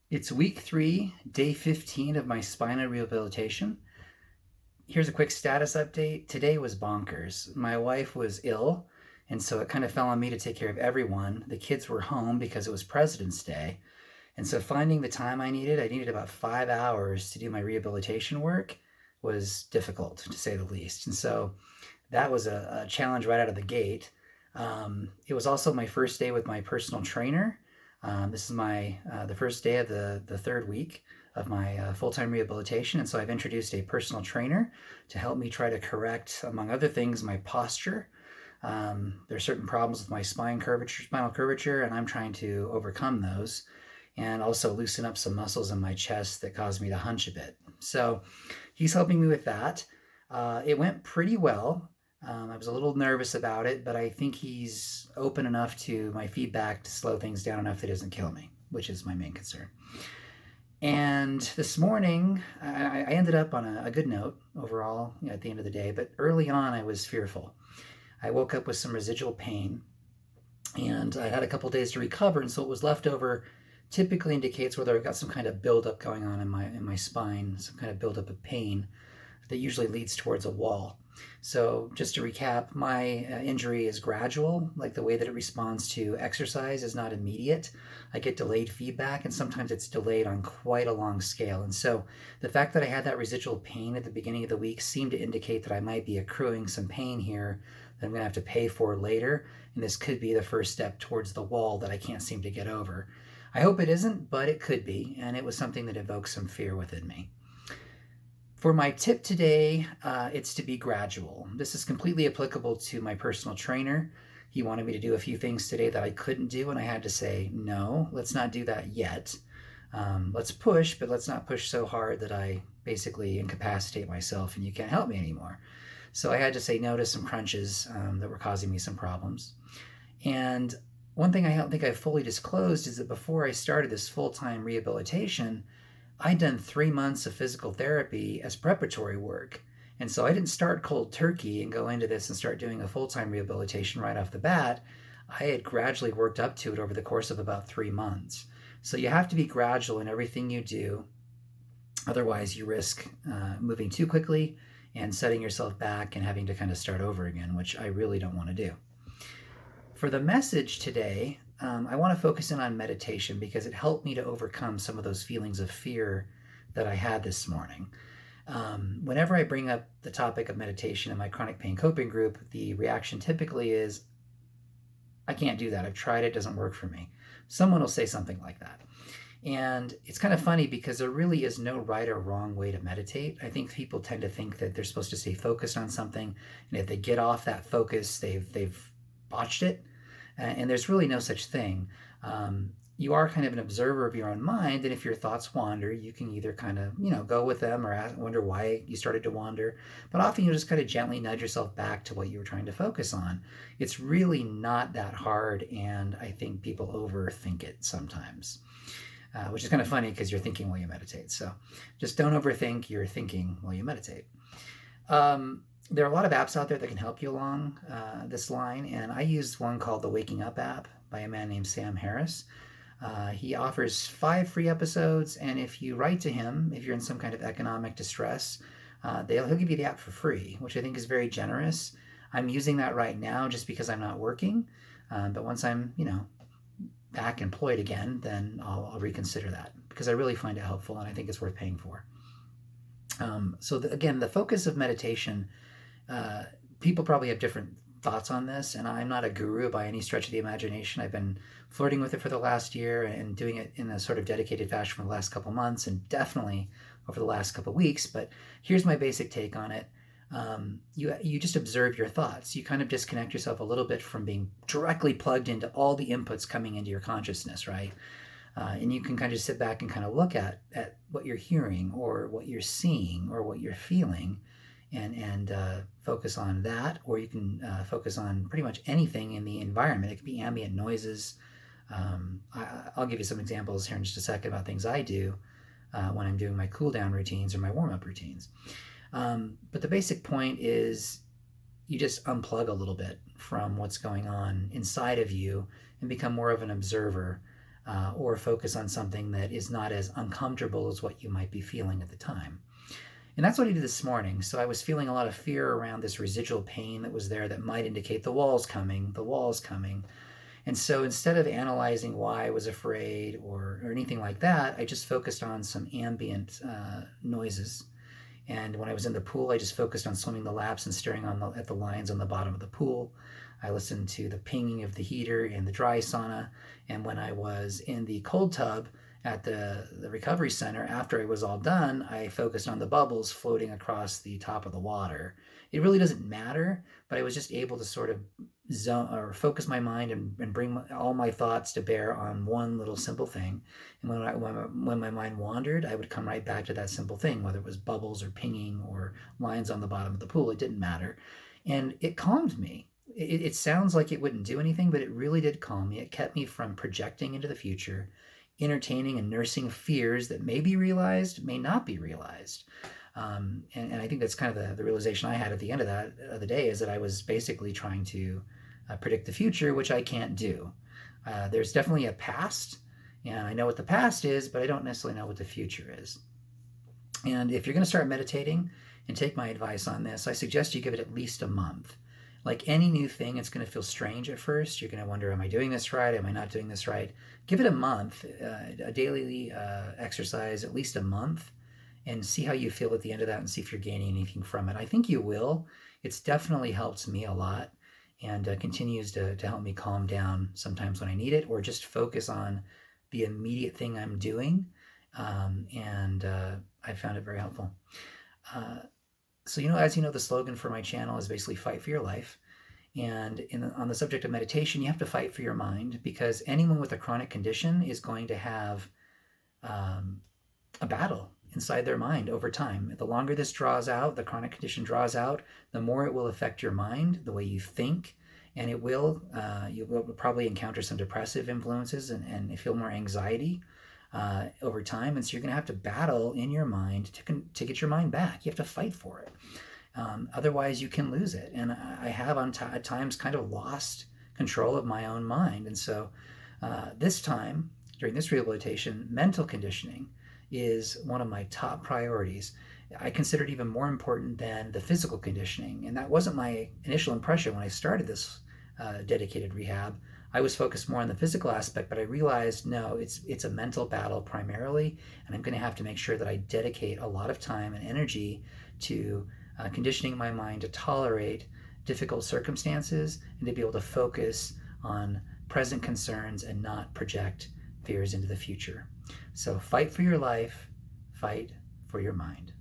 It's week 3, day 15 of my spinal rehabilitation. Here's a quick status update. Today was bonkers. My wife was ill, and so it kind of fell on me to take care of everyone. The kids were home because it was President's Day. And so finding the time I needed about 5 hours to do my rehabilitation work, was difficult to say the least. And so that was a challenge right out of the gate. It was also my first day with my personal trainer. This is my the first day of the third week of my full-time rehabilitation, and so I've introduced a personal trainer to help me try to correct, among other things, my posture. There are certain problems with my spinal curvature, and I'm trying to overcome those, and also loosen up some muscles in my chest that cause me to hunch a bit. So he's helping me with that. It went pretty well. I was a little nervous about it, but I think he's open enough to my feedback to slow things down enough that it doesn't kill me, which is my main concern. And this morning, I ended up on a good note overall, at the end of the day, but early on I was fearful. I woke up with some residual pain, and I had a couple days to recover, and so what was left over typically indicates whether I've got some kind of buildup going on in my spine, some kind of buildup of pain that usually leads towards a wall. So just to recap, my injury is gradual, like the way that it responds to exercise is not immediate. I get delayed feedback, and sometimes it's delayed on quite a long scale. And so the fact that I had that residual pain at the beginning of the week seemed to indicate that I might be accruing some pain here that I'm going to have to pay for later. And this could be the first step towards the wall that I can't seem to get over. I hope it isn't, but it could be. And it was something that evoked some fear within me. For my tip today, it's to be gradual. This is completely applicable to my personal trainer. He wanted me to do a few things today that I couldn't do, and I had to say, no, let's not do that yet. Let's push, but let's not push so hard that I basically incapacitate myself and you can't help me anymore. So I had to say no to some crunches that were causing me some problems. And one thing I don't think I've fully disclosed is that before I started this full-time rehabilitation, I'd done 3 months of physical therapy as preparatory work. And so I didn't start cold turkey and go into this and start doing a full-time rehabilitation right off the bat. I had gradually worked up to it over the course of about 3 months. So you have to be gradual in everything you do. Otherwise, you risk moving too quickly and setting yourself back and having to kind of start over again, which I really don't want to do. For the message today, I want to focus in on meditation because it helped me to overcome some of those feelings of fear that I had this morning. Whenever I bring up the topic of meditation in my chronic pain coping group, the reaction typically is, I can't do that. I've tried it. It doesn't work for me. Someone will say something like that. And it's kind of funny because there really is no right or wrong way to meditate. I think people tend to think that they're supposed to stay focused on something, and if they get off that focus, they've botched it. And there's really no such thing. You are kind of an observer of your own mind, and if your thoughts wander, you can either kind of, go with them or wonder why you started to wander. But often you'll just kind of gently nudge yourself back to what you were trying to focus on. It's really not that hard, and I think people overthink it sometimes, which is kind of funny because you're thinking while you meditate. So just don't overthink your thinking while you meditate. There are a lot of apps out there that can help you along this line, and I use one called the Waking Up app by a man named Sam Harris. He offers 5 free episodes, and if you write to him, if you're in some kind of economic distress, he'll give you the app for free, which I think is very generous. I'm using that right now just because I'm not working, but once I'm, back employed again, then I'll reconsider that because I really find it helpful, and I think it's worth paying for. Again, the focus of meditation, people probably have different thoughts on this, and I'm not a guru by any stretch of the imagination. I've been flirting with it for the last year and doing it in a sort of dedicated fashion for the last couple months, and definitely over the last couple weeks. But here's my basic take on it. You just observe your thoughts. You kind of disconnect yourself a little bit from being directly plugged into all the inputs coming into your consciousness, right? And you can kind of sit back and kind of look at what you're hearing or what you're seeing or what you're feeling, and focus on that, or you can focus on pretty much anything in the environment. It could be ambient noises. I'll give you some examples here in just a second about things I do when I'm doing my cool down routines or my warm-up routines. But the basic point is you just unplug a little bit from what's going on inside of you and become more of an observer. or focus on something that is not as uncomfortable as what you might be feeling at the time. And that's what I did this morning. So I was feeling a lot of fear around this residual pain that was there that might indicate the wall's coming, the wall's coming. And so instead of analyzing why I was afraid or anything like that, I just focused on some ambient noises. And when I was in the pool, I just focused on swimming the laps and staring at the lines on the bottom of the pool. I listened to the pinging of the heater in the dry sauna. And when I was in the cold tub at the recovery center, after I was all done, I focused on the bubbles floating across the top of the water. It really doesn't matter, but I was just able to sort of zone or focus my mind and bring all my thoughts to bear on one little simple thing. And when my mind wandered, I would come right back to that simple thing, whether it was bubbles or pinging or lines on the bottom of the pool. It didn't matter. And it calmed me. It sounds like it wouldn't do anything, but it really did calm me. It kept me from projecting into the future, entertaining and nursing fears that may be realized, may not be realized. And I think that's kind of the realization I had at the end of the day, is that I was basically trying to predict the future, which I can't do. There's definitely a past, and I know what the past is, but I don't necessarily know what the future is. And if you're going to start meditating and take my advice on this, I suggest you give it at least a month. Like any new thing, it's going to feel strange at first. You're going to wonder, am I doing this right? Am I not doing this right? Give it a month, a daily exercise, at least a month, and see how you feel at the end of that and see if you're gaining anything from it. I think you will. It's definitely helped me a lot and continues to help me calm down sometimes when I need it, or just focus on the immediate thing I'm doing. I found it very helpful. So, as you know, the slogan for my channel is basically fight for your life. And on the subject of meditation, you have to fight for your mind, because anyone with a chronic condition is going to have a battle inside their mind over time. The longer this draws out, the chronic condition draws out, the more it will affect your mind, the way you think, and you will probably encounter some depressive influences and feel more anxiety over time. And so you're going to have to battle in your mind to get your mind back. You have to fight for it. Otherwise, you can lose it. And I have at times kind of lost control of my own mind. And so this time, during this rehabilitation, mental conditioning is one of my top priorities. I consider it even more important than the physical conditioning. And that wasn't my initial impression when I started this dedicated rehab. I was focused more on the physical aspect, but I realized, no, it's a mental battle primarily, and I'm going to have to make sure that I dedicate a lot of time and energy to conditioning my mind to tolerate difficult circumstances and to be able to focus on present concerns and not project fears into the future. So fight for your life, fight for your mind.